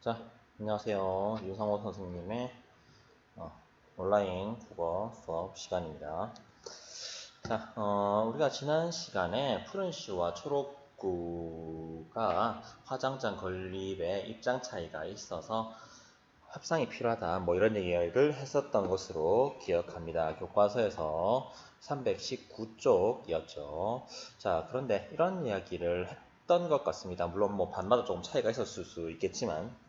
자, 안녕하세요. 유상호 선생님의 온라인 국어 수업 시간입니다. 자, 우리가 지난 시간에 푸른시와 초록구가 화장장 건립에 입장 차이가 있어서 협상이 필요하다. 뭐 이런 얘기를 했었던 것으로 기억합니다. 교과서에서 319쪽이었죠. 자, 그런데 이런 이야기를 했던 것 같습니다. 물론 뭐 반마다 조금 차이가 있었을 수 있겠지만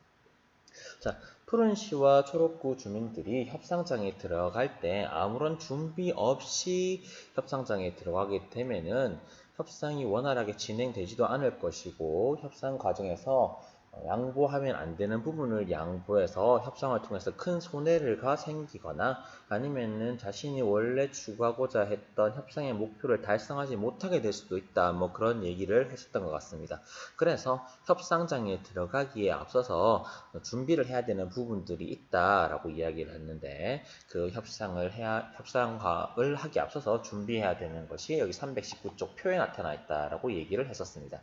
자, 푸른시와 초록구 주민들이 협상장에 들어갈 때 아무런 준비 없이 협상장에 들어가게 되면은 협상이 원활하게 진행되지도 않을 것이고 협상 과정에서 양보하면 안 되는 부분을 양보해서 협상을 통해서 큰 손해가 생기거나 아니면은 자신이 원래 추구하고자 했던 협상의 목표를 달성하지 못하게 될 수도 있다. 뭐 그런 얘기를 했었던 것 같습니다. 그래서 협상장에 들어가기에 앞서서 준비를 해야 되는 부분들이 있다라고 이야기를 했는데 그 협상을 하기 앞서서 준비해야 되는 것이 여기 319쪽 표에 나타나 있다라고 얘기를 했었습니다.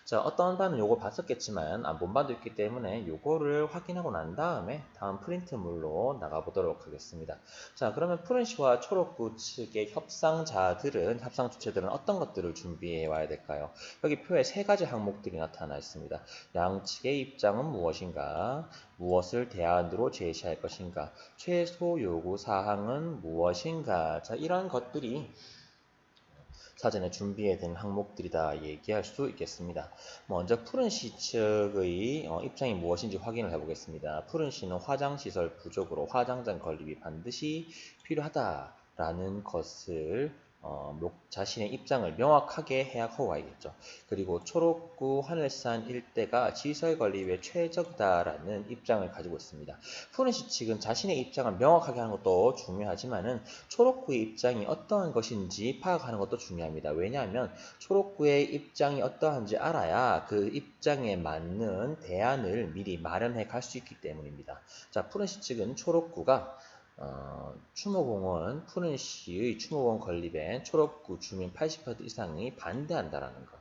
자, 어떤 바는 요거 봤었겠지만 안 본 바도 있기 때문에 요거를 확인하고 난 다음에 다음 프린트물로 나가보도록 하겠습니다. 자, 그러면 푸른시와 초록구 측의 협상 주체들은 어떤 것들을 준비해 와야 될까요? 여기 표에 세 가지 항목들이 나타나 있습니다. 양측의 입장은 무엇인가? 무엇을 대안으로 제시할 것인가? 최소 요구 사항은 무엇인가? 자, 이런 것들이 사전에 준비해야 되는 항목들이다 얘기할 수 있겠습니다. 먼저 푸른시 측의 입장이 무엇인지 확인을 해보겠습니다. 푸른시는 화장시설 부족으로 화장장 건립이 반드시 필요하다라는 것을 자신의 입장을 명확하게 해하고 가야겠죠. 그리고 초록구 하늘산 일대가 시설 건립에 최적이다라는 입장을 가지고 있습니다. 푸른시 측은 자신의 입장을 명확하게 하는 것도 중요하지만은 초록구의 입장이 어떠한 것인지 파악하는 것도 중요합니다. 왜냐하면 초록구의 입장이 어떠한지 알아야 그 입장에 맞는 대안을 미리 마련해 갈 수 있기 때문입니다. 자, 푸른시 측은 초록구가 푸른시의 추모공원 건립에 초록구 주민 80% 이상이 반대한다라는 것.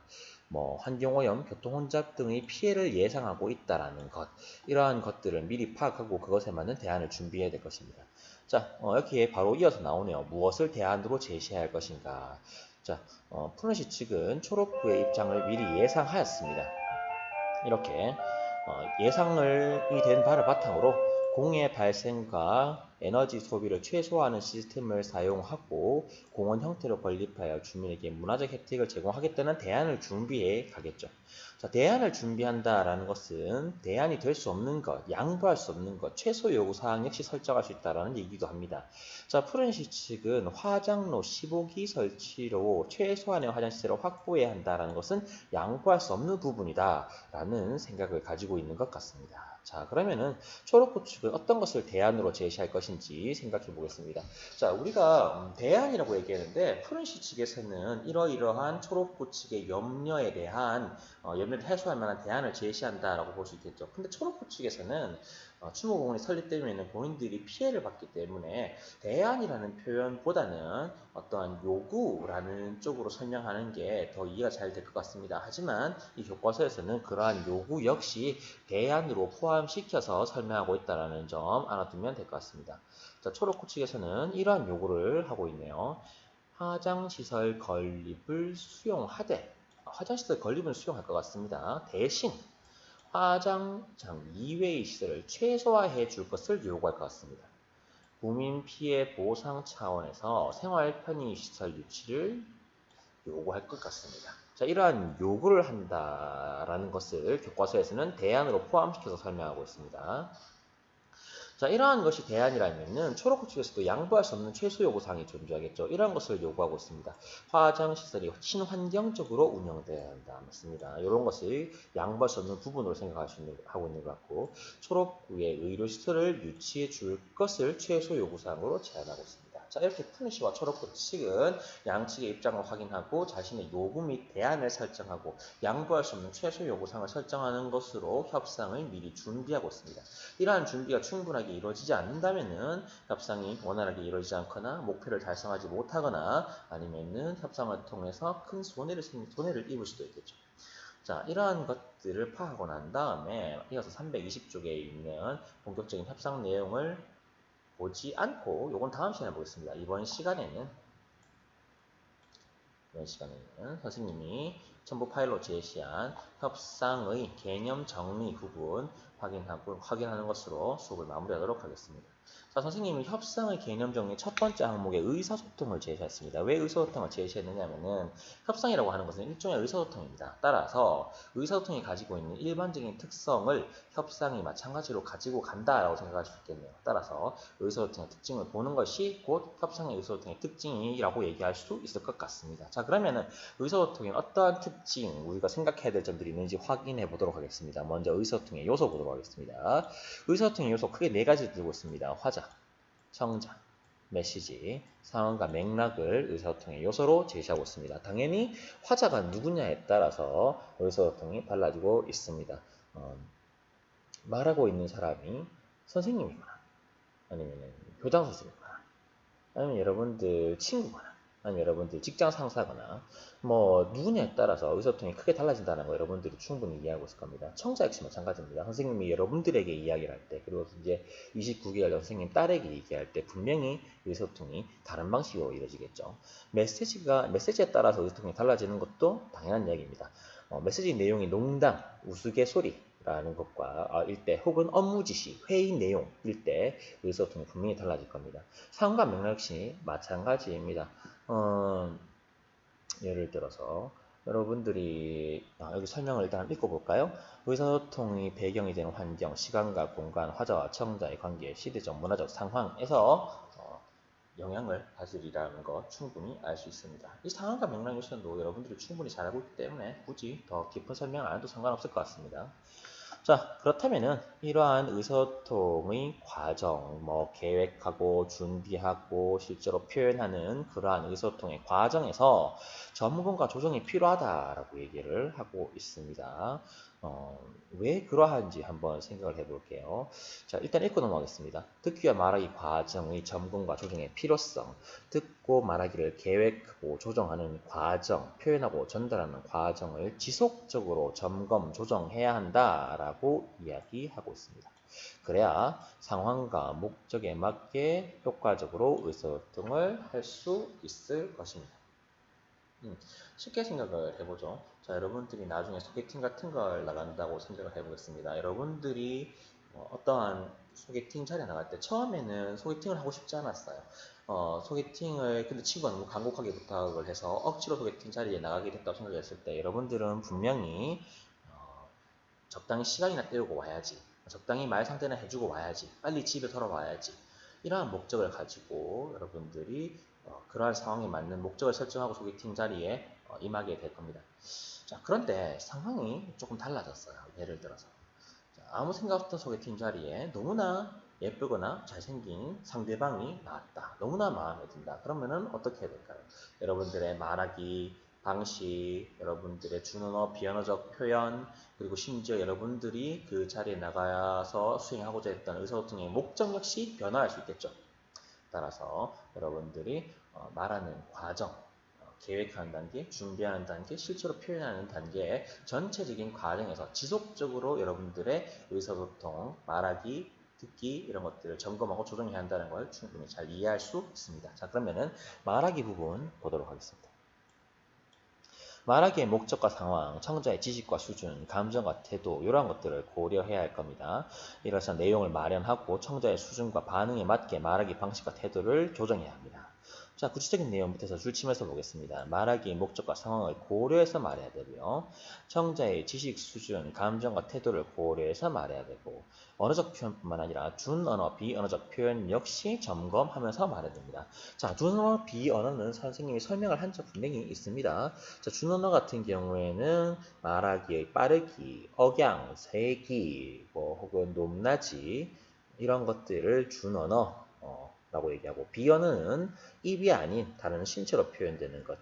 뭐 환경오염, 교통혼잡 등의 피해를 예상하고 있다라는 것. 이러한 것들을 미리 파악하고 그것에 맞는 대안을 준비해야 될 것입니다. 자, 여기에 바로 이어서 나오네요. 무엇을 대안으로 제시해야 할 것인가. 자, 푸른시 측은 초록구의 입장을 미리 예상하였습니다. 이렇게 예상이 된 바를 바탕으로 공해 발생과 에너지 소비를 최소화하는 시스템을 사용하고 공원 형태로 건립하여 주민에게 문화적 혜택을 제공하겠다는 대안을 준비해 가겠죠. 자, 대안을 준비한다라는 것은 대안이 될 수 없는 것, 양보할 수 없는 것, 최소 요구 사항 역시 설정할 수 있다라는 얘기도 합니다. 자, 푸른시 측은 화장로 15기 설치로 최소한의 화장시설을 확보해야 한다라는 것은 양보할 수 없는 부분이다라는 생각을 가지고 있는 것 같습니다. 자, 그러면은 초록구 측은 어떤 것을 대안으로 제시할 것인지 생각해 보겠습니다. 자, 우리가 대안이라고 얘기하는데 푸른시 측에서는 이러이러한 초록구 측의 염려에 대한 염려를 해소할 만한 대안을 제시한다라고 볼 수 있겠죠. 근데 초록구 측에서는 추모공원이 설립되면 본인들이 피해를 받기 때문에 대안이라는 표현보다는 어떠한 요구라는 쪽으로 설명하는 게 더 이해가 잘 될 것 같습니다. 하지만 이 교과서에서는 그러한 요구 역시 대안으로 포함시켜서 설명하고 있다는 점 알아두면 될 것 같습니다. 자, 초록구 측에서는 이러한 요구를 하고 있네요. 화장시설 건립을 수용하되 화장시설 건립은 수용할 것 같습니다. 대신 화장장 이외의 시설을 최소화해 줄 것을 요구할 것 같습니다. 국민 피해 보상 차원에서 생활 편의시설 유치를 요구할 것 같습니다. 자, 이러한 요구를 한다라는 것을 교과서에서는 대안으로 포함시켜서 설명하고 있습니다. 자, 이러한 것이 대안이라면은 초록구 측에서도 양보할 수 없는 최소 요구사항이 존재하겠죠. 이러한 것을 요구하고 있습니다. 화장시설이 친환경적으로 운영돼야 한다. 맞습니다. 이런 것을 양보할 수 없는 부분으로 하고 있는 것 같고 초록구의 의료시설을 유치해 줄 것을 최소 요구사항으로 제안하고 있습니다. 자, 이렇게 푸른시와 초록구 측은 양측의 입장을 확인하고 자신의 요구 및 대안을 설정하고 양보할 수 없는 최소 요구사항을 설정하는 것으로 협상을 미리 준비하고 있습니다. 이러한 준비가 충분하게 이루어지지 않는다면은 협상이 원활하게 이루어지지 않거나 목표를 달성하지 못하거나 아니면은 협상을 통해서 큰 손해를 입을 수도 있겠죠. 자, 이러한 것들을 파악하고 난 다음에 이어서 320쪽에 있는 본격적인 협상 내용을 보지 않고 요건 다음 시간에 보겠습니다. 이번 시간에는 선생님이 첨부 파일로 제시한 협상의 개념 정리 부분 확인하는 것으로 수업을 마무리하도록 하겠습니다. 자, 선생님이 협상의 개념 정리 첫 번째 항목에 의사소통을 제시했습니다. 왜 의사소통을 제시했느냐면은 협상이라고 하는 것은 일종의 의사소통입니다. 따라서 의사소통이 가지고 있는 일반적인 특성을 협상이 마찬가지로 가지고 간다라고 생각할 수 있겠네요. 따라서 의사소통의 특징을 보는 것이 곧 협상의 의사소통의 특징이라고 얘기할 수 있을 것 같습니다. 자, 그러면은 의사소통에 어떠한 특징, 우리가 생각해야 될 점들이 있는지 확인해 보도록 하겠습니다. 먼저 의사소통의 요소 보도록 하겠습니다. 의사소통의 요소 크게 네 가지 들고 있습니다. 화자, 청자, 메시지, 상황과 맥락을 의사소통의 요소로 제시하고 있습니다. 당연히 화자가 누구냐에 따라서 의사소통이 달라지고 있습니다. 말하고 있는 사람이 선생님이거나 아니면 교장 선생님이거나 아니면 여러분들 친구거나 아니면 여러분들 직장 상사거나 뭐 누구냐에 따라서 의사소통이 크게 달라진다는 거 여러분들이 충분히 이해하고 있을 겁니다. 청자 역시 마찬가지입니다. 선생님이 여러분들에게 이야기를 할 때 그리고 이제 29개월 선생님 딸에게 얘기할 때 분명히 의사소통이 다른 방식으로 이루어지겠죠. 메시지에 따라서 의사소통이 달라지는 것도 당연한 이야기입니다. 메시지 내용이 농담, 우스갯소리 라는 것과 일때 혹은 업무 지시, 회의 내용일 때 의사소통이 분명히 달라질 겁니다. 상황과 맥락 역시 마찬가지입니다. 예를 들어서 여러분들이 여기 설명을 일단 읽어볼까요? 의사소통의 배경이 되는 환경, 시간과 공간, 화자와 청자의 관계, 시대적, 문화적 상황에서 영향을 가지리라는 거 충분히 알 수 있습니다. 이 상황과 맥락 요소도 여러분들이 충분히 잘 알고 있기 때문에 굳이 더 깊은 설명을 안 해도 상관없을 것 같습니다. 자, 그렇다면은 이러한 의사소통의 과정, 계획하고 준비하고 실제로 표현하는 그러한 의사소통의 과정에서 점검과 조정이 필요하다라고 얘기를 하고 있습니다. 왜 그러한지 한번 생각을 해볼게요. 자, 일단 읽고 넘어가겠습니다. 듣기와 말하기 과정의 점검과 조정의 필요성, 듣고 말하기를 계획하고 조정하는 과정, 표현하고 전달하는 과정을 지속적으로 점검, 조정해야 한다라고 이야기하고 있습니다. 그래야 상황과 목적에 맞게 효과적으로 의사소통을 할 수 있을 것입니다. 쉽게 생각을 해보죠. 자, 여러분들이 나중에 소개팅 같은 걸 나간다고 생각을 해보겠습니다. 여러분들이 어떠한 소개팅 자리에 나갈 때 처음에는 소개팅을 하고 싶지 않았어요. 근데 친구가 너무 간곡하게 부탁을 해서 억지로 소개팅 자리에 나가게 됐다고 생각했을 때 여러분들은 분명히 적당히 시간이나 때우고 와야지. 적당히 말 상태나 해주고 와야지. 빨리 집에 돌아와야지. 이러한 목적을 가지고 여러분들이 그러한 상황에 맞는 목적을 설정하고 소개팅 자리에 임하게 될 겁니다. 자, 그런데 상황이 조금 달라졌어요. 예를 들어서 아무 생각 없던 소개팅 자리에 너무나 예쁘거나 잘생긴 상대방이 나왔다. 너무나 마음에 든다. 그러면은 어떻게 해야 될까요? 여러분들의 말하기 방식, 여러분들의 준언어, 비언어적 표현, 그리고 심지어 여러분들이 그 자리에 나가서 수행하고자 했던 의사소통의 목적 역시 변화할 수 있겠죠. 따라서 여러분들이 말하는 과정, 계획하는 단계, 준비하는 단계, 실제로 표현하는 단계의 전체적인 과정에서 지속적으로 여러분들의 의사소통, 말하기, 듣기 이런 것들을 점검하고 조정해야 한다는 걸 충분히 잘 이해할 수 있습니다. 자, 그러면은 말하기 부분 보도록 하겠습니다. 말하기의 목적과 상황, 청자의 지식과 수준, 감정과 태도 이러한 것들을 고려해야 할 겁니다. 이래서 내용을 마련하고 청자의 수준과 반응에 맞게 말하기 방식과 태도를 조정해야 합니다. 자, 구체적인 내용 밑에서 줄치면서 보겠습니다. 말하기의 목적과 상황을 고려해서 말해야 되고요. 청자의 지식 수준, 감정과 태도를 고려해서 말해야 되고 언어적 표현뿐만 아니라 준언어, 비언어적 표현 역시 점검하면서 말해야 됩니다. 자, 준언어, 비언어는 선생님이 설명을 한 적 분명히 있습니다. 자, 준언어 같은 경우에는 말하기의 빠르기, 억양, 세기, 혹은 높낮이 이런 것들을 준언어 라고 얘기하고 비언어는 입이 아닌 다른 신체로 표현되는 것,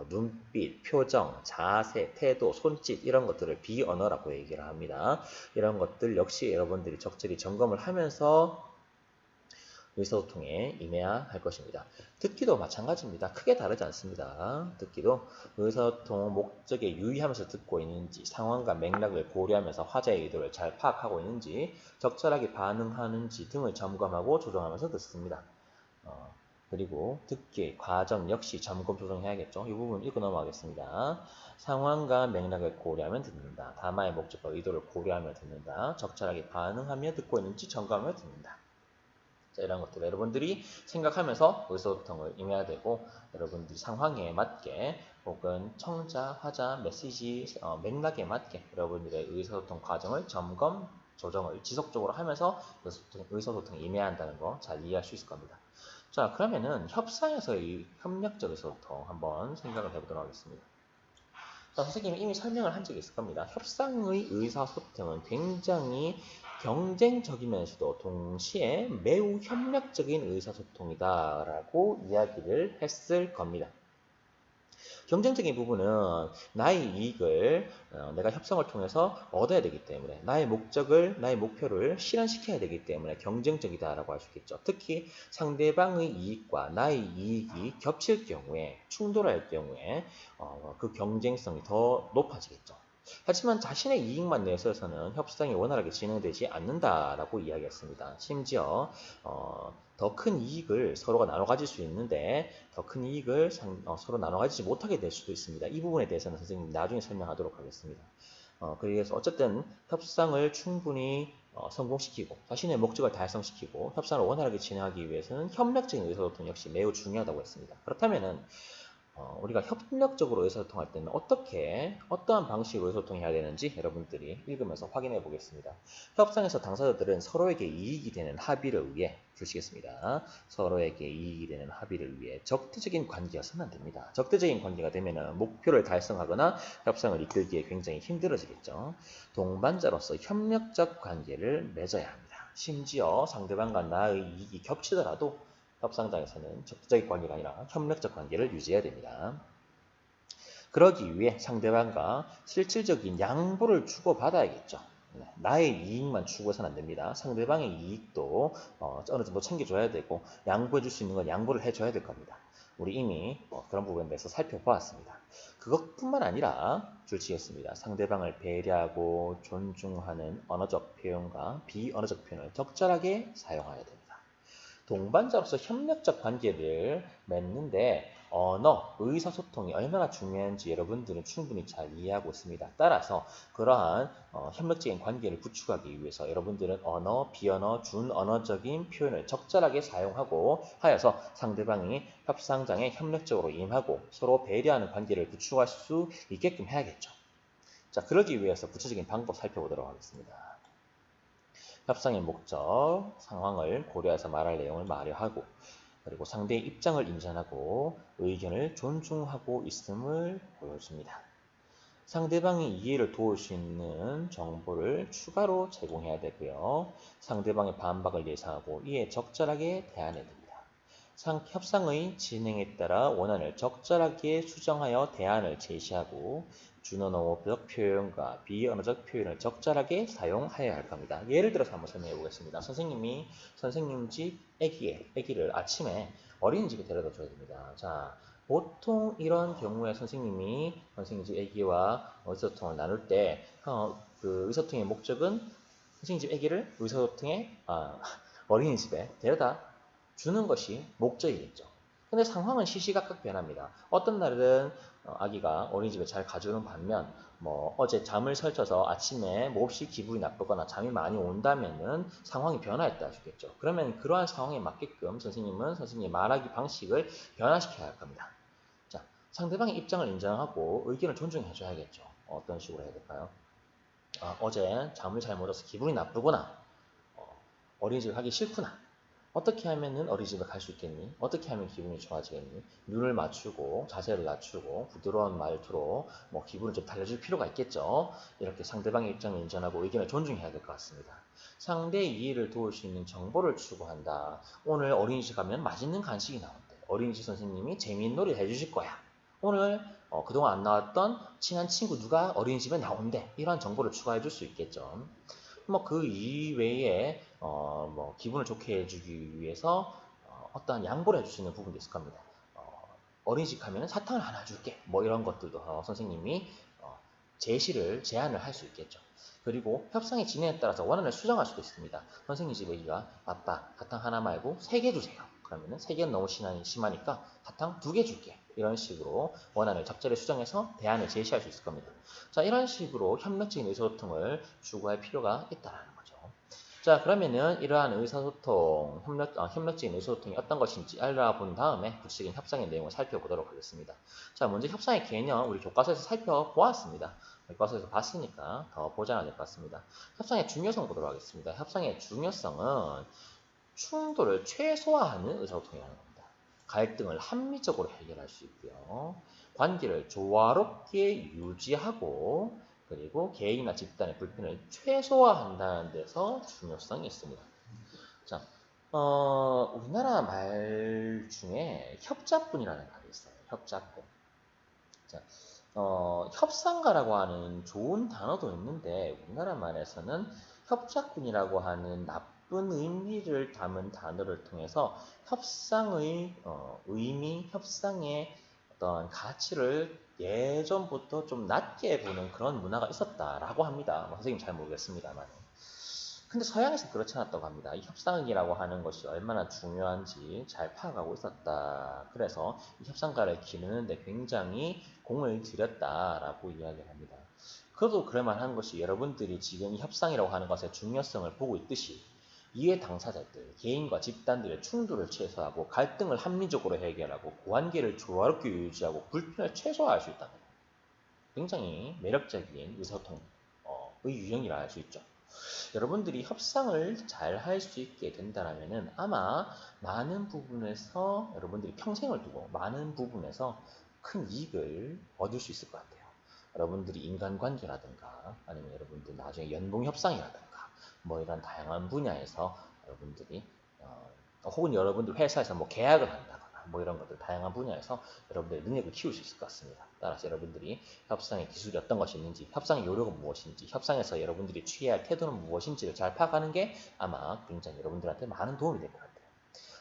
눈빛, 표정, 자세, 태도, 손짓 이런 것들을 비언어라고 얘기를 합니다. 이런 것들 역시 여러분들이 적절히 점검을 하면서 의사소통에 임해야 할 것입니다. 듣기도 마찬가지입니다. 크게 다르지 않습니다. 듣기도 의사소통 목적에 유의하면서 듣고 있는지, 상황과 맥락을 고려하면서 화자의 의도를 잘 파악하고 있는지, 적절하게 반응하는지 등을 점검하고 조정하면서 듣습니다. 그리고 듣기 과정 역시 점검 조정해야겠죠. 이 부분 읽고 넘어가겠습니다. 상황과 맥락을 고려하면 듣는다. 담화의 목적과 의도를 고려하며 듣는다. 적절하게 반응하며 듣고 있는지 점검하며 듣는다. 자, 이런 것들 여러분들이 생각하면서 의사소통을 임해야 되고, 여러분들이 상황에 맞게 혹은 청자, 화자, 메시지, 맥락에 맞게 여러분들의 의사소통 과정을 점검, 조정을 지속적으로 하면서 의사소통에 임해야 한다는 거 잘 이해할 수 있을 겁니다. 자, 그러면은 협상에서의 협력적 의사소통 한번 생각을 해보도록 하겠습니다. 자, 선생님이 이미 설명을 한 적이 있을 겁니다. 협상의 의사소통은 굉장히 경쟁적이면서도 동시에 매우 협력적인 의사소통이다라고 이야기를 했을 겁니다. 경쟁적인 부분은 나의 이익을 내가 협상을 통해서 얻어야 되기 때문에 나의 목표를 실현시켜야 되기 때문에 경쟁적이다라고 할 수 있겠죠. 특히 상대방의 이익과 나의 이익이 겹칠 경우에 충돌할 경우에 그 경쟁성이 더 높아지겠죠. 하지만 자신의 이익만 내세워서는 협상이 원활하게 진행되지 않는다라고 이야기했습니다. 심지어 더 큰 이익을 서로가 나눠 가질 수 있는데 더 큰 이익을 서로 나눠 가지지 못하게 될 수도 있습니다. 이 부분에 대해서는 선생님 나중에 설명하도록 하겠습니다. 그래서 어쨌든 협상을 충분히 성공시키고 자신의 목적을 달성시키고 협상을 원활하게 진행하기 위해서는 협력적인 의사소통 역시 매우 중요하다고 했습니다. 그렇다면은 우리가 협력적으로 의사소통할 때는 어떠한 방식으로 의사소통해야 되는지 여러분들이 읽으면서 확인해 보겠습니다. 협상에서 당사자들은 서로에게 이익이 되는 합의를 위해, 주시겠습니다. 서로에게 이익이 되는 합의를 위해 적대적인 관계여서는 안 됩니다. 적대적인 관계가 되면 목표를 달성하거나 협상을 이끌기에 굉장히 힘들어지겠죠. 동반자로서 협력적 관계를 맺어야 합니다. 심지어 상대방과 나의 이익이 겹치더라도 협상장에서는 적대적인 관계가 아니라 협력적 관계를 유지해야 됩니다. 그러기 위해 상대방과 실질적인 양보를 주고받아야겠죠. 나의 이익만 추구해서는 안 됩니다. 상대방의 이익도 어느 정도 챙겨줘야 되고 양보해줄 수 있는 건 양보를 해줘야 될 겁니다. 우리 이미 그런 부분에 대해서 살펴보았습니다. 그것뿐만 아니라 줄치겠습니다. 상대방을 배려하고 존중하는 언어적 표현과 비언어적 표현을 적절하게 사용해야 됩니다. 동반자로서 협력적 관계를 맺는데 언어, 의사소통이 얼마나 중요한지 여러분들은 충분히 잘 이해하고 있습니다. 따라서 그러한 협력적인 관계를 구축하기 위해서 여러분들은 언어, 비언어, 준언어적인 표현을 적절하게 사용하고 하여서 상대방이 협상장에 협력적으로 임하고 서로 배려하는 관계를 구축할 수 있게끔 해야겠죠. 자, 그러기 위해서 구체적인 방법 살펴보도록 하겠습니다. 협상의 목적, 상황을 고려해서 말할 내용을 말하고 그리고 상대의 입장을 인정하고 의견을 존중하고 있음을 보여줍니다. 상대방의 이해를 도울 수 있는 정보를 추가로 제공해야 되고요. 상대방의 반박을 예상하고 이에 적절하게 대안해야 됩니다. 협상의 진행에 따라 원안을 적절하게 수정하여 대안을 제시하고 준언어적 표현과 비언어적 표현을 적절하게 사용하여야 할 겁니다. 예를 들어서 한번 설명해 보겠습니다. 선생님이 선생님 집 아기를 아침에 어린이집에 데려다 줘야 됩니다. 자, 보통 이런 경우에 선생님이 선생님 집 아기와 의사소통을 나눌 때 그 의사소통의 목적은 선생님 집 아기를 어린이집에 데려다 주는 것이 목적이겠죠. 근데 상황은 시시각각 변합니다. 어떤 날은 아기가 어린이집에 잘 가주는 반면 어제 잠을 설쳐서 아침에 몹시 기분이 나쁘거나 잠이 많이 온다면은 상황이 변화했다 하시겠죠. 그러면 그러한 상황에 맞게끔 선생님은 선생님의 말하기 방식을 변화시켜야 할 겁니다. 자, 상대방의 입장을 인정하고 의견을 존중해 줘야겠죠. 어떤 식으로 해야 될까요? 어제 잠을 잘 못 자서 기분이 나쁘구나. 어린이집 가기 싫구나. 어떻게 하면은 어린이집에 갈 수 있겠니? 어떻게 하면 기분이 좋아지겠니? 눈을 맞추고 자세를 낮추고 부드러운 말투로 기분을 좀 달래줄 필요가 있겠죠. 이렇게 상대방의 입장을 인정하고 의견을 존중해야 될 것 같습니다. 상대의 이해를 도울 수 있는 정보를 추구한다. 오늘 어린이집 가면 맛있는 간식이 나온대. 어린이집 선생님이 재미있는 놀이 해주실 거야. 오늘 그동안 안 나왔던 친한 친구 누가 어린이집에 나온대. 이러한 정보를 추가해 줄 수 있겠죠. 뭐 그 이외에 뭐 기분을 좋게 해주기 위해서 어떠한 양보를 해줄 수 있는 부분도 있을 겁니다. 어린이집 가면 사탕을 하나 줄게. 뭐 이런 것들도 선생님이 제안을 할 수 있겠죠. 그리고 협상의 진행에 따라서 원안을 수정할 수도 있습니다. 선생님 집 애기가 아빠 사탕 하나 말고 3개 주세요. 그러면은 3개는 너무 심하니까 사탕 2개 줄게. 이런 식으로 원안을 적절히 수정해서 대안을 제시할 수 있을 겁니다. 자, 이런 식으로 협력적인 의사소통을 추구할 필요가 있다는 거죠. 자, 그러면은 이러한 의사소통, 협력적인 의사소통이 어떤 것인지 알아본 다음에 구체적인 협상의 내용을 살펴보도록 하겠습니다. 자, 먼저 협상의 개념, 우리 교과서에서 살펴보았습니다. 교과서에서 봤으니까 더 보지 않아야 될 것 같습니다. 협상의 중요성 보도록 하겠습니다. 협상의 중요성은 충돌을 최소화하는 의사소통이라는 겁니다. 갈등을 합리적으로 해결할 수 있고요. 관계를 조화롭게 유지하고 그리고 개인이나 집단의 불편을 최소화한다는 데서 중요성이 있습니다. 자, 우리나라 말 중에 협작분이라는 말이 있어요. 협작분. 자, 협상가라고 하는 좋은 단어도 있는데 우리나라 말에서는 협작분이라고 하는 나쁜 의미를 담은 단어를 통해서 협상의 의미, 협상의 어떤 가치를 예전부터 좀 낮게 보는 그런 문화가 있었다라고 합니다. 선생님 잘 모르겠습니다만. 근데 서양에서 그렇지 않았다고 합니다. 이 협상이라고 하는 것이 얼마나 중요한지 잘 파악하고 있었다. 그래서 이 협상가를 기르는데 굉장히 공을 들였다라고 이야기를 합니다. 그래도 그럴만한 것이 여러분들이 지금 이 협상이라고 하는 것의 중요성을 보고 있듯이 이해 당사자들, 개인과 집단들의 충돌을 최소화하고 갈등을 합리적으로 해결하고 관계를 조화롭게 유지하고 불편을 최소화할 수 있다는 굉장히 매력적인 의사소통의 유형이라 할 수 있죠. 여러분들이 협상을 잘 할 수 있게 된다면 아마 많은 부분에서 여러분들이 평생을 두고 많은 부분에서 큰 이익을 얻을 수 있을 것 같아요. 여러분들이 인간관계라든가 아니면 여러분들 나중에 연봉협상이라든가 뭐 이런 다양한 분야에서 여러분들이 혹은 여러분들 회사에서 뭐 계약을 한다거나 뭐 이런 것들 다양한 분야에서 여러분들의 능력을 키울 수 있을 것 같습니다. 따라서 여러분들이 협상의 기술이 어떤 것이 있는지, 협상의 요령은 무엇인지, 협상에서 여러분들이 취해야 할 태도는 무엇인지를 잘 파악하는 게 아마 굉장히 여러분들한테 많은 도움이 될 것 같아요.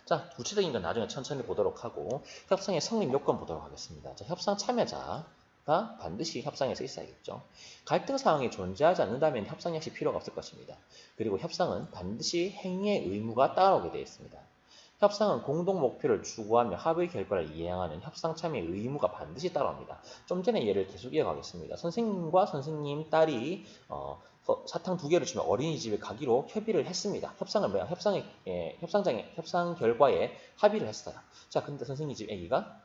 자, 구체적인 건 나중에 천천히 보도록 하고 협상의 성립 요건 보도록 하겠습니다. 자, 협상 참여자가 반드시 협상에서 있어야겠죠. 갈등 상황이 존재하지 않는다면 협상 역시 필요가 없을 것입니다. 그리고 협상은 반드시 행위의 의무가 따라오게 되어 있습니다. 협상은 공동 목표를 추구하며 합의 결과를 이행하는 협상 참여의 의무가 반드시 따라옵니다. 좀 전에 예를 계속 이어가겠습니다. 선생님과 선생님 딸이 사탕 2개를 주면 어린이집에 가기로 협의를 했습니다. 협상 결과에 합의를 했어요. 자, 근데 선생님 집 애기가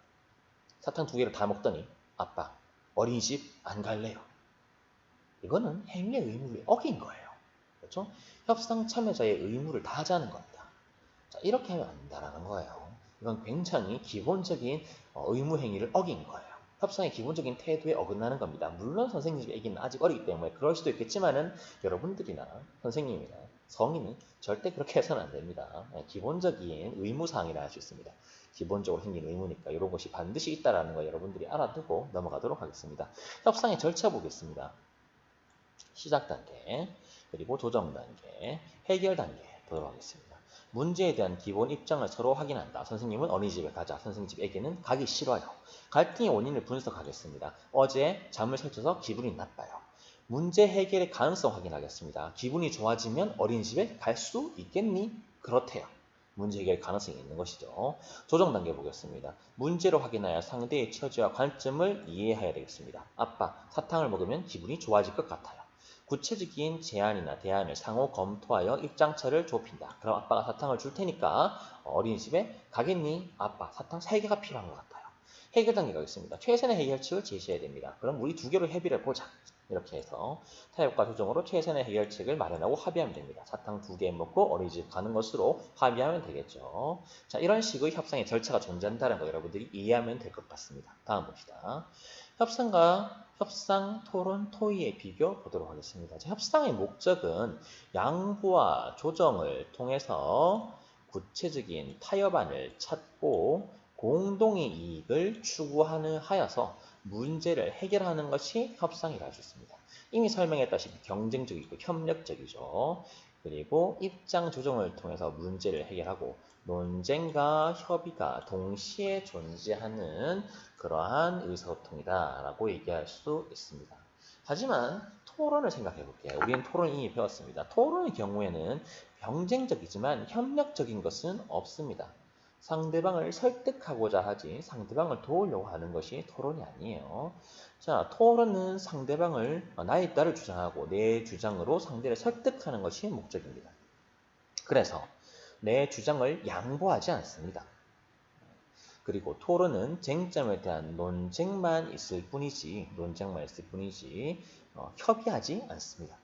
사탕 2개를 다 먹더니 아빠 어린이집 안 갈래요. 이거는 행위의 의무를 어긴 거예요. 그렇죠? 협상 참여자의 의무를 다하자는 겁니다. 자, 이렇게 하면 안 된다는 거예요. 이건 굉장히 기본적인 의무 행위를 어긴 거예요. 협상의 기본적인 태도에 어긋나는 겁니다. 물론 선생님의 애기는 아직 어리기 때문에 그럴 수도 있겠지만은 여러분들이나 선생님이나 성인이 절대 그렇게 해서는 안 됩니다. 기본적인 의무사항이라 할 수 있습니다. 기본적으로 생긴 의무니까 이런 것이 반드시 있다는 거 여러분들이 알아두고 넘어가도록 하겠습니다. 협상의 절차 보겠습니다. 시작 단계, 그리고 조정 단계, 해결 단계 보도록 하겠습니다. 문제에 대한 기본 입장을 서로 확인한다. 선생님은 어린이집에 가자. 선생님 집 애기는 가기 싫어요. 갈등의 원인을 분석하겠습니다. 어제 잠을 설쳐서 기분이 나빠요. 문제 해결의 가능성 확인하겠습니다. 기분이 좋아지면 어린이집에 갈 수 있겠니? 그렇대요. 문제 해결 가능성이 있는 것이죠. 조정 단계 보겠습니다. 문제를 확인하여 상대의 처지와 관점을 이해해야 되겠습니다. 아빠, 사탕을 먹으면 기분이 좋아질 것 같아요. 구체적인 제안이나 대안을 상호 검토하여 입장차를 좁힌다. 그럼 아빠가 사탕을 줄 테니까 어린이집에 가겠니? 아빠, 사탕 3개가 필요한 것 같아요. 해결 단계가 있습니다. 최선의 해결책을 제시해야 됩니다. 그럼 우리 2개로 협의를 보자. 이렇게 해서 타협과 조정으로 최선의 해결책을 마련하고 합의하면 됩니다. 사탕 2개 먹고 어린이집 가는 것으로 합의하면 되겠죠. 자, 이런 식의 협상의 절차가 존재한다는 거 여러분들이 이해하면 될 것 같습니다. 다음 봅시다. 협상과 협상, 토론, 토의의 비교 보도록 하겠습니다. 협상의 목적은 양보와 조정을 통해서 구체적인 타협안을 찾고 공동의 이익을 추구하는 하여서 문제를 해결하는 것이 협상이라 할 수 있습니다. 이미 설명했다시피 경쟁적이고 협력적이죠. 그리고 입장 조정을 통해서 문제를 해결하고 논쟁과 협의가 동시에 존재하는 그러한 의사소통이다라고 얘기할 수 있습니다. 하지만 토론을 생각해 볼게요. 우리는 토론을 이미 배웠습니다. 토론의 경우에는 경쟁적이지만 협력적인 것은 없습니다. 상대방을 설득하고자 하지 상대방을 도우려고 하는 것이 토론이 아니에요. 자, 토론은 상대방을 나의 있다를 주장하고 내 주장으로 상대를 설득하는 것이 목적입니다. 그래서 내 주장을 양보하지 않습니다. 그리고 토론은 쟁점에 대한 논쟁만 있을 뿐이지 협의하지 않습니다.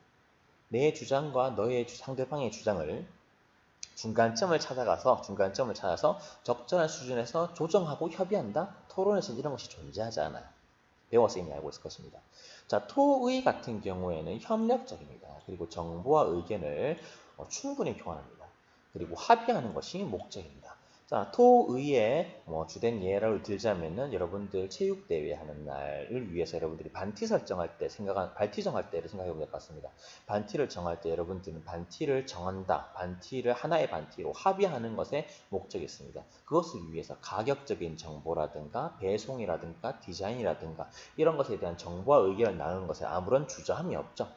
내 주장과 너의 상대방의 주장을 중간점을 찾아서 적절한 수준에서 조정하고 협의한다? 토론에서는 이런 것이 존재하지 않아요. 배워서 이미 알고 있을 것입니다. 자, 토의 같은 경우에는 협력적입니다. 그리고 정보와 의견을 충분히 교환합니다. 그리고 합의하는 것이 목적입니다. 자, 토의의 주된 예를 들자면은 여러분들 체육대회 하는 날을 위해서 여러분들이 반티 설정할 때 반티 정할 때를 생각해 보면 될 것 같습니다. 반티를 정할 때 여러분들은 반티를 정한다. 반티를 하나의 반티로 합의하는 것에 목적이 있습니다. 그것을 위해서 가격적인 정보라든가 배송이라든가 디자인이라든가 이런 것에 대한 정보와 의견을 나누는 것에 아무런 주저함이 없죠.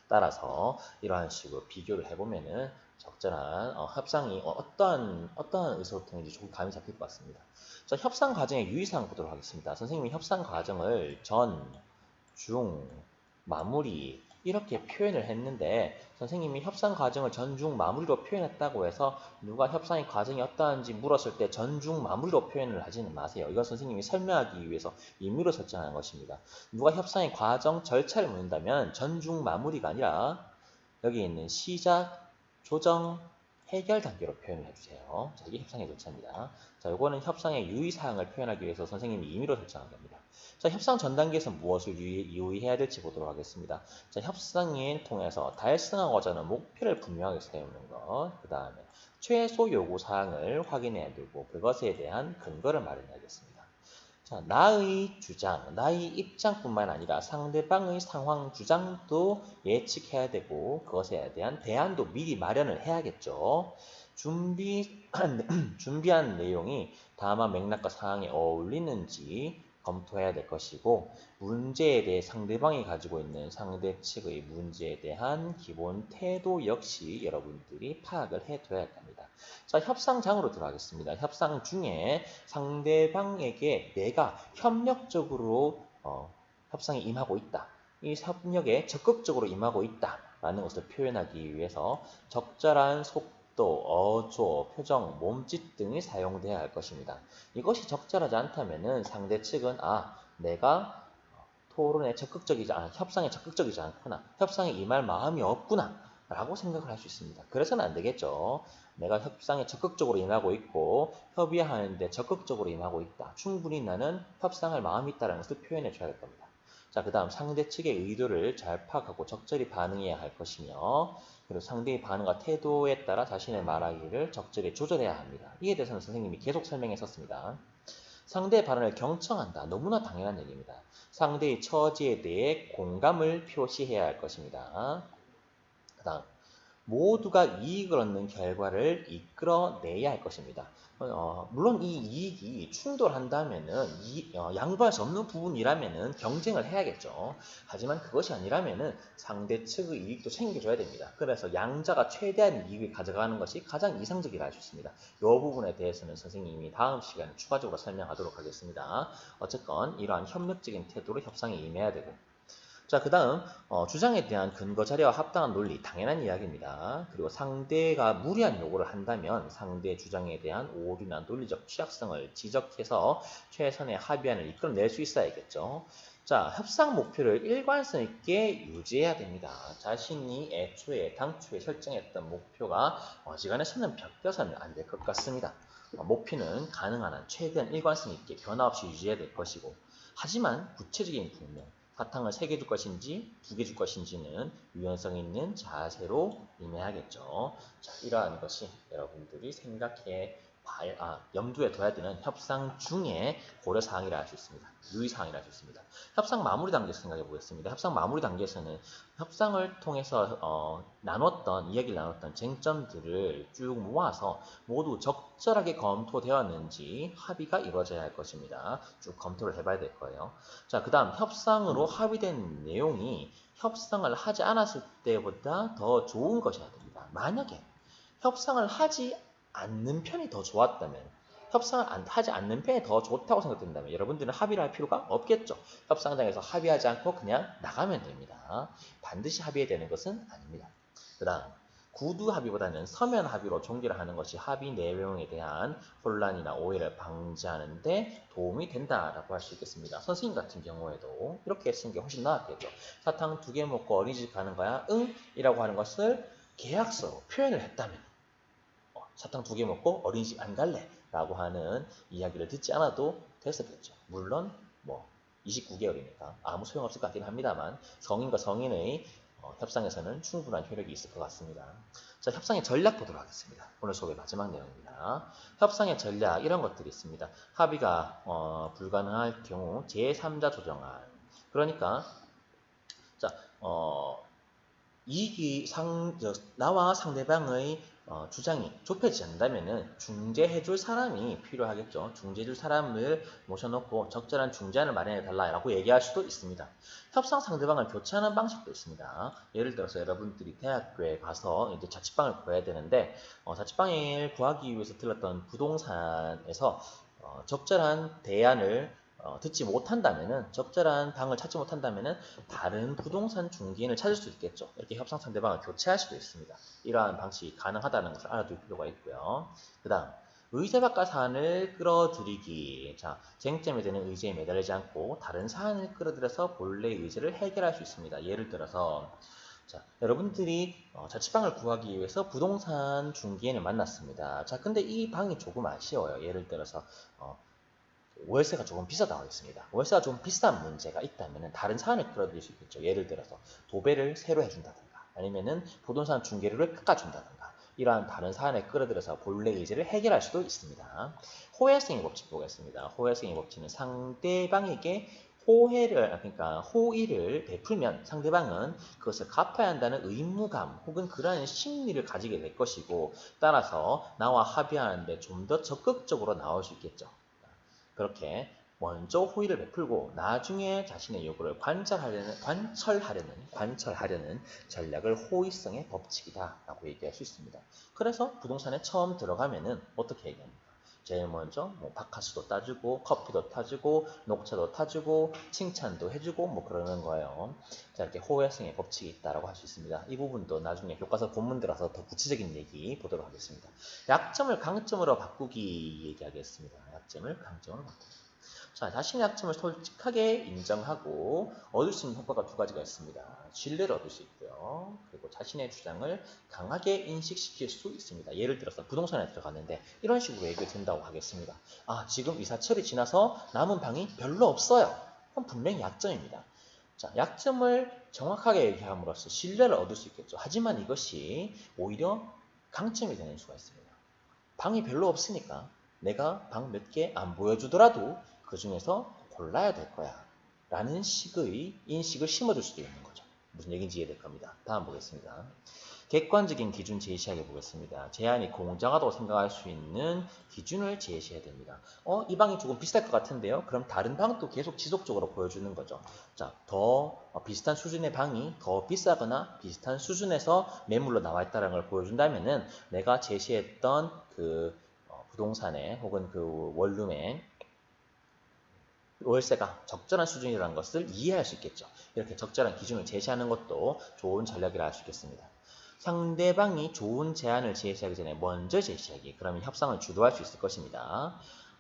따라서 이러한 식으로 비교를 해보면은 적절한 협상이 어떠한 의사소통인지 조금 감이 잡힐 것 같습니다. 자, 협상 과정의 유의사항 보도록 하겠습니다. 선생님이 협상 과정을 전, 중, 마무리 이렇게 표현을 했는데 선생님이 협상 과정을 전, 중, 마무리로 표현했다고 해서 누가 협상의 과정이 어떠한지 물었을 때 전, 중, 마무리로 표현을 하지는 마세요. 이건 선생님이 설명하기 위해서 임의로 설정한 것입니다. 누가 협상의 과정, 절차를 묻는다면 전, 중, 마무리가 아니라 여기 있는 시작, 조정, 해결 단계로 표현을 해주세요. 자, 이게 협상의 절차입니다. 자, 요거는 협상의 유의사항을 표현하기 위해서 선생님이 임의로 설정한 겁니다. 자, 협상 전 단계에서 무엇을 유의해야 될지 보도록 하겠습니다. 자, 협상을 통해서 달성하고자 하는 목표를 분명하게 세우는 것, 그 다음에 최소 요구 사항을 확인해야 되고 그것에 대한 근거를 마련해야겠습니다. 자, 나의 주장, 나의 입장뿐만 아니라 상대방의 상황 주장도 예측해야 되고 그것에 대한 대안도 미리 마련을 해야겠죠. 준비한 내용이 다만 맥락과 상황에 어울리는지 검토해야 될 것이고 문제에 대해 상대방이 가지고 있는 상대 측의 문제에 대한 기본 태도 역시 여러분들이 파악을 해둬야 할 겁니다. 자, 협상장으로 들어가겠습니다. 협상 중에 상대방에게 내가 협력적으로 협상에 임하고 있다. 이 협력에 적극적으로 임하고 있다라는 것을 표현하기 위해서 적절한 속도, 어조, 표정, 몸짓 등이 사용돼야 할 것입니다. 이것이 적절하지 않다면은 상대 측은 내가 협상에 적극적이지 않구나. 협상에 임할 마음이 없구나. 라고 생각을 할 수 있습니다. 그래서는 안 되겠죠. 내가 협상에 적극적으로 임하고 있고 협의하는데 적극적으로 임하고 있다. 충분히 나는 협상할 마음이 있다는 것을 표현해 줘야 될 겁니다. 자, 그 다음 상대 측의 의도를 잘 파악하고 적절히 반응해야 할 것이며 그리고 상대의 반응과 태도에 따라 자신의 말하기를 적절히 조절해야 합니다. 이에 대해서는 선생님이 계속 설명했었습니다. 상대의 발언을 경청한다. 너무나 당연한 얘기입니다. 상대의 처지에 대해 공감을 표시해야 할 것입니다. 그 다음 모두가 이익을 얻는 결과를 이끌어내야 할 것입니다. 물론 이 이익이 충돌한다면은 양보할 수 없는 부분이라면은 경쟁을 해야겠죠. 하지만 그것이 아니라면은 상대 측의 이익도 챙겨줘야 됩니다. 그래서 양자가 최대한 이익을 가져가는 것이 가장 이상적이라 할 수 있습니다. 이 부분에 대해서는 선생님이 다음 시간에 추가적으로 설명하도록 하겠습니다. 어쨌건 이러한 협력적인 태도로 협상에 임해야 되고 자, 그 다음 주장에 대한 근거 자료와 합당한 논리, 당연한 이야기입니다. 그리고 상대가 무리한 요구를 한다면 상대의 주장에 대한 오류나 논리적 취약성을 지적해서 최선의 합의안을 이끌어낼 수 있어야겠죠. 자, 협상 목표를 일관성 있게 유지해야 됩니다. 자신이 당초에 설정했던 목표가 어지간해서는 바뀌어서는 안 될 것 같습니다. 목표는 가능한 한 최대한 일관성 있게 변화 없이 유지해야 될 것이고 하지만 구체적인 분명 사탕을 3개 줄 것인지 2개 줄 것인지는 유연성 있는 자세로 임해야겠죠. 자, 이러한 것이 여러분들이 생각해 염두에 둬야 되는 협상 중에 고려사항이라 할 수 있습니다. 유의사항이라 할 수 있습니다. 협상 마무리 단계에서 생각해 보겠습니다. 협상 마무리 단계에서는 협상을 통해서 이야기를 나눴던 쟁점들을 쭉 모아서 모두 적절하게 검토되었는지 합의가 이루어져야 할 것입니다. 쭉 검토를 해봐야 될 거예요. 자, 그 다음 협상으로 합의된 내용이 협상을 하지 않았을 때보다 더 좋은 것이어야 됩니다. 만약에 협상을 하지 않는 편이 더 좋았다면, 협상을 하지 않는 편이 더 좋다고 생각된다면 여러분들은 합의를 할 필요가 없겠죠. 협상장에서 합의하지 않고 그냥 나가면 됩니다. 반드시 합의해야 되는 것은 아닙니다. 그 다음 구두 합의보다는 서면 합의로 종결을 하는 것이 합의 내용에 대한 혼란이나 오해를 방지하는 데 도움이 된다라고 할 수 있겠습니다. 선생님 같은 경우에도 이렇게 쓰는 게 훨씬 나았겠죠. 사탕 2개 먹고 어린이집 가는 거야? 응? 이라고 하는 것을 계약서로 표현을 했다면, 사탕 2개 먹고 어린이집 안 갈래 라고 하는 이야기를 듣지 않아도 됐었겠죠. 물론 29개월이니까 아무 소용없을 것 같긴 합니다만 성인과 성인의 협상에서는 충분한 효력이 있을 것 같습니다. 자, 협상의 전략 보도록 하겠습니다. 오늘 수업의 마지막 내용입니다. 협상의 전략, 이런 것들이 있습니다. 합의가 불가능할 경우 제3자 조정안. 그러니까 자, 나와 상대방의 주장이 좁혀지지 않는다면 중재해줄 사람이 필요하겠죠. 중재해줄 사람을 모셔놓고 적절한 중재안을 마련해달라고 얘기할 수도 있습니다. 협상 상대방을 교체하는 방식도 있습니다. 예를 들어서 여러분들이 대학교에 가서 이제 자취방을 구해야 되는데, 자취방을 구하기 위해서 들렀던 부동산에서 적절한 대안을 듣지 못한다면은, 적절한 방을 찾지 못한다면은 다른 부동산 중개인을 찾을 수 있겠죠. 이렇게 협상 상대방을 교체할 수도 있습니다. 이러한 방식이 가능하다는 것을 알아둘 필요가 있고요. 그 다음 의제 바깥 사안을 끌어들이기. 자, 쟁점이 되는 의제에 매달리지 않고 다른 사안을 끌어들여서 본래의 의제를 해결할 수 있습니다. 예를 들어서 자, 여러분들이 자취방을 구하기 위해서 부동산 중개인을 만났습니다. 자, 근데 이 방이 조금 아쉬워요. 예를 들어서 월세가 조금 비싸다고 하겠습니다. 월세가 좀 비싼 문제가 있다면 다른 사안을 끌어들일 수 있겠죠. 예를 들어서 도배를 새로 해준다든가, 아니면은 부동산 중개료를 깎아준다든가, 이러한 다른 사안을 끌어들여서 본래 의제를 해결할 수도 있습니다. 호혜성의 법칙 보겠습니다. 호혜성의 법칙은 상대방에게 호의를 베풀면 상대방은 그것을 갚아야 한다는 의무감 혹은 그러한 심리를 가지게 될 것이고, 따라서 나와 합의하는데 좀 더 적극적으로 나올 수 있겠죠. 그렇게 먼저 호의를 베풀고 나중에 자신의 요구를 관철하려는 전략을 호의성의 법칙이다라고 얘기할 수 있습니다. 그래서 부동산에 처음 들어가면은 어떻게 얘기합니까? 제일 먼저 바카스도 따주고 커피도 타주고 녹차도 타주고 칭찬도 해주고 그러는 거예요. 자, 이렇게 호혜성의 법칙이 있다라고 할 수 있습니다. 이 부분도 나중에 교과서 본문 들어서 더 구체적인 얘기 보도록 하겠습니다. 약점을 강점으로 바꾸기 얘기하겠습니다. 약점을 강점으로 바꾸기. 자, 자신의 약점을 솔직하게 인정하고 얻을 수 있는 효과가 2가지가 있습니다. 신뢰를 얻을 수 있고요. 그리고 자신의 주장을 강하게 인식시킬 수 있습니다. 예를 들어서 부동산에 들어갔는데 이런 식으로 얘기가 된다고 하겠습니다. 지금 이사철이 지나서 남은 방이 별로 없어요. 그럼 분명히 약점입니다. 자, 약점을 정확하게 얘기함으로써 신뢰를 얻을 수 있겠죠. 하지만 이것이 오히려 강점이 되는 수가 있습니다. 방이 별로 없으니까 내가 방 몇 개 안 보여주더라도 그 중에서 골라야 될 거야 라는 식의 인식을 심어줄 수도 있는 거죠. 무슨 얘기인지 이해될 겁니다. 다음 보겠습니다. 객관적인 기준 제시하게 보겠습니다. 제안이 공정하다고 생각할 수 있는 기준을 제시해야 됩니다. 이 방이 조금 비쌀 것 같은데요. 그럼 다른 방도 계속 지속적으로 보여주는 거죠. 자, 더 비슷한 수준의 방이 더 비싸거나 비슷한 수준에서 매물로 나와 있다는 걸 보여준다면은 내가 제시했던 그 부동산에 혹은 그 원룸에 월세가 적절한 수준이라는 것을 이해할 수 있겠죠. 이렇게 적절한 기준을 제시하는 것도 좋은 전략이라 할 수 있겠습니다. 상대방이 좋은 제안을 제시하기 전에 먼저 제시하기. 그러면 협상을 주도할 수 있을 것입니다.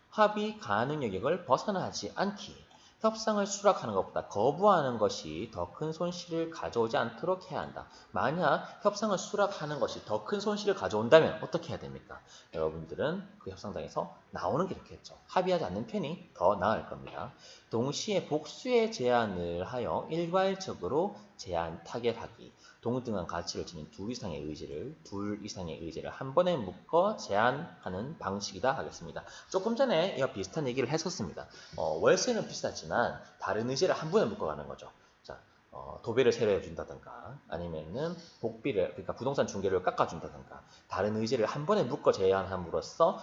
합의 가능 영역을 벗어나지 않기. 협상을 수락하는 것보다 거부하는 것이 더 큰 손실을 가져오지 않도록 해야 한다. 만약 협상을 수락하는 것이 더 큰 손실을 가져온다면 어떻게 해야 됩니까? 여러분들은 그 협상장에서 나오는 게 좋겠죠. 합의하지 않는 편이 더 나을 겁니다. 동시에 복수의 제안을 하여 일괄적으로 제안 타결하기. 동등한 가치를 지닌 둘 이상의 의지를 한 번에 묶어 제한하는 방식이다 하겠습니다. 조금 전에 이와 비슷한 얘기를 했었습니다. 월세는 비싸지만 다른 의지를 한 번에 묶어가는 거죠. 자, 도배를 새로 해준다든가 아니면은 복비를 그러니까 부동산 중개를 깎아준다든가 다른 의지를 한 번에 묶어 제한함으로써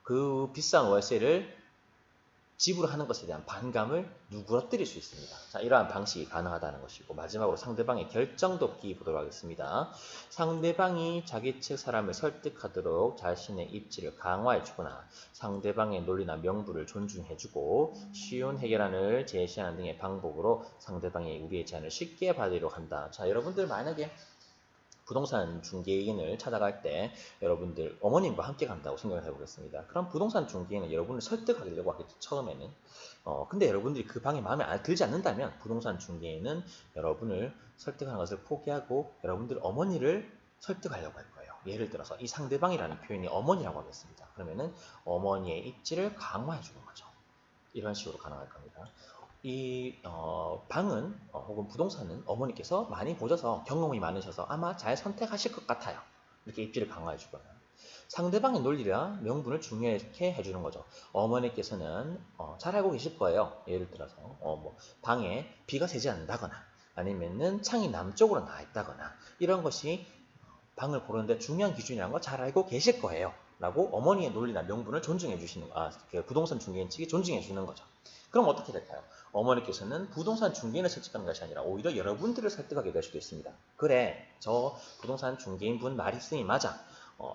그 비싼 월세를 지불하는 것에 대한 반감을 누그러뜨릴 수 있습니다. 자, 이러한 방식이 가능하다는 것이고 마지막으로 상대방의 결정돕기 보도록 하겠습니다. 상대방이 자기 측 사람을 설득하도록 자신의 입지를 강화해주거나 상대방의 논리나 명분을 존중해주고 쉬운 해결안을 제시하는 등의 방법으로 상대방이 우리의 제안을 쉽게 받으려고 한다. 자, 여러분들 만약에 부동산 중개인을 찾아갈 때 여러분들 어머님과 함께 간다고 생각을 해보겠습니다. 그럼 부동산 중개인은 여러분을 설득하려고 하겠죠, 처음에는. 근데 여러분들이 그 방에 마음에 들지 않는다면 부동산 중개인은 여러분을 설득하는 것을 포기하고 여러분들 어머니를 설득하려고 할 거예요. 예를 들어서 이 상대방이라는 표현이 어머니라고 하겠습니다. 그러면은 어머니의 입지를 강화해 주는 거죠. 이런 식으로 가능할 겁니다. 이 방은 혹은 부동산은 어머니께서 많이 보셔서 경험이 많으셔서 아마 잘 선택하실 것 같아요. 이렇게 입지를 강화해 주거나 상대방의 논리나 명분을 중요하게 해주는 거죠. 어머니께서는 잘 알고 계실 거예요. 예를 들어서 뭐 방에 비가 새지 않는다거나 아니면은 창이 남쪽으로 나와 있다거나 이런 것이 방을 고르는데 중요한 기준이라는 거 잘 알고 계실 거예요. 라고 어머니의 논리나 명분을 존중해 주시는 그 부동산 중개인 측이 존중해 주는 거죠. 그럼 어떻게 될까요? 어머니께서는 부동산 중개인을 설득하는 것이 아니라 오히려 여러분들을 설득하게 될 수도 있습니다. 그래, 저 부동산 중개인분 말이 쓰니 맞아.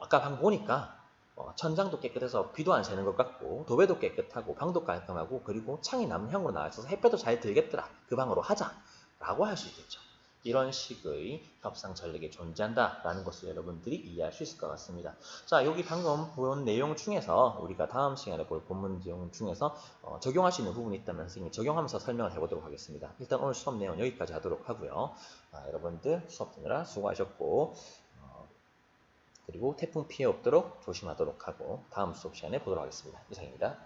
아까 방 보니까 천장도 깨끗해서 비도 안 새는 것 같고 도배도 깨끗하고 방도 깔끔하고 그리고 창이 남향으로 나와 있어서 햇볕도 잘 들겠더라. 그 방으로 하자. 라고 할 수 있겠죠. 이런 식의 협상 전략이 존재한다라는 것을 여러분들이 이해할 수 있을 것 같습니다. 자, 여기 방금 본 내용 중에서 우리가 다음 시간에 볼 본문 내용 중에서 적용할 수 있는 부분이 있다면 선생님이 적용하면서 설명을 해보도록 하겠습니다. 일단 오늘 수업 내용 여기까지 하도록 하고요. 여러분들 수업 듣느라 수고하셨고 그리고 태풍 피해 없도록 조심하도록 하고 다음 수업 시간에 보도록 하겠습니다. 이상입니다.